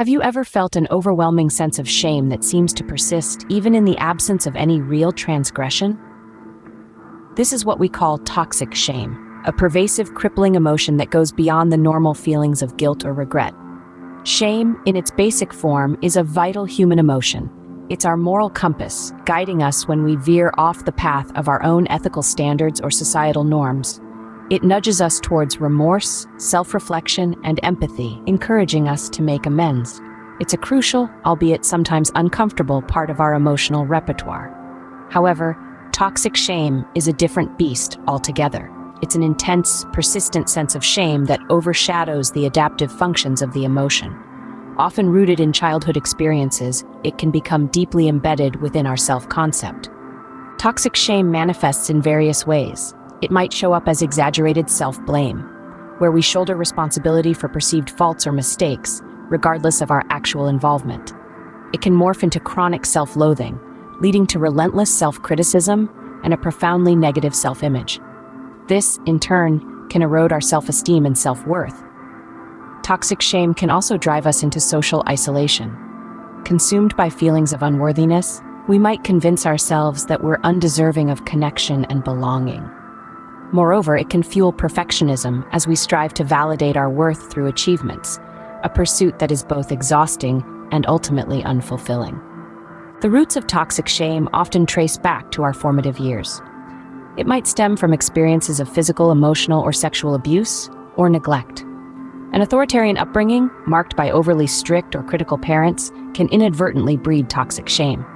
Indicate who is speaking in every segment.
Speaker 1: Have you ever felt an overwhelming sense of shame that seems to persist even in the absence of any real transgression? This is what we call toxic shame, a pervasive, crippling emotion that goes beyond the normal feelings of guilt or regret. Shame, in its basic form, is a vital human emotion. It's our moral compass, guiding us when we veer off the path of our own ethical standards or societal norms. It nudges us towards remorse, self-reflection, and empathy, encouraging us to make amends. It's a crucial, albeit sometimes uncomfortable, part of our emotional repertoire. However, toxic shame is a different beast altogether. It's an intense, persistent sense of shame that overshadows the adaptive functions of the emotion. Often rooted in childhood experiences, it can become deeply embedded within our self-concept. Toxic shame manifests in various ways. It might show up as exaggerated self-blame, where we shoulder responsibility for perceived faults or mistakes, regardless of our actual involvement. It can morph into chronic self-loathing, leading to relentless self-criticism and a profoundly negative self-image. This, in turn, can erode our self-esteem and self-worth. Toxic shame can also drive us into social isolation. Consumed by feelings of unworthiness, we might convince ourselves that we're undeserving of connection and belonging. Moreover, it can fuel perfectionism as we strive to validate our worth through achievements, a pursuit that is both exhausting and ultimately unfulfilling. The roots of toxic shame often trace back to our formative years. It might stem from experiences of physical, emotional, or sexual abuse, or neglect. An authoritarian upbringing, marked by overly strict or critical parents, can inadvertently breed toxic shame.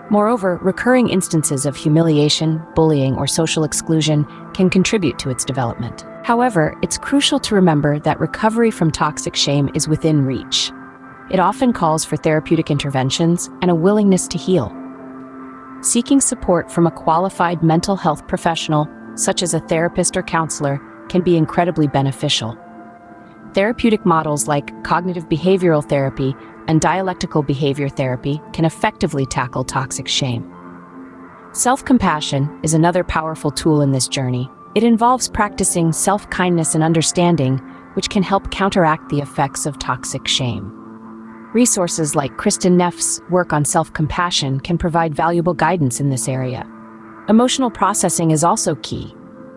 Speaker 1: Moreover, recurring instances of humiliation, bullying, or social exclusion can contribute to its development. However, it's crucial to remember that recovery from toxic shame is within reach. It often calls for therapeutic interventions and a willingness to heal. Seeking support from a qualified mental health professional, such as a therapist or counselor, can be incredibly beneficial. Therapeutic models like cognitive behavioral therapy and dialectical behavior therapy can effectively tackle toxic shame. Self-compassion is another powerful tool in this journey. It involves practicing self-kindness and understanding, which can help counteract the effects of toxic shame. Resources like Kristen Neff's work on self-compassion can provide valuable guidance in this area. Emotional processing is also key.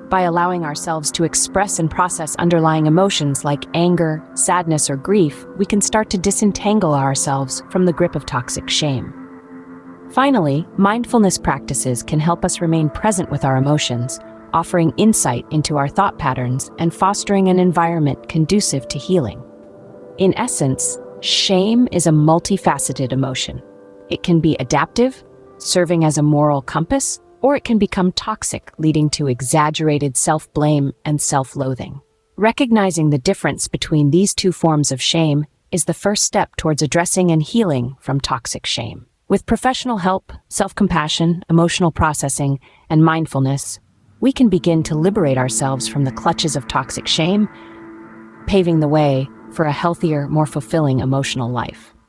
Speaker 1: By allowing ourselves to express and process underlying emotions like anger, sadness, or grief, we can start to disentangle ourselves from the grip of toxic shame. Finally, mindfulness practices can help us remain present with our emotions, offering insight into our thought patterns and fostering an environment conducive to healing. In essence, shame is a multifaceted emotion. It can be adaptive, serving as a moral compass, or it can become toxic, leading to exaggerated self-blame and self-loathing. Recognizing the difference between these two forms of shame is the first step towards addressing and healing from toxic shame. With professional help, self-compassion, emotional processing, and mindfulness, we can begin to liberate ourselves from the clutches of toxic shame, paving the way for a healthier, more fulfilling emotional life.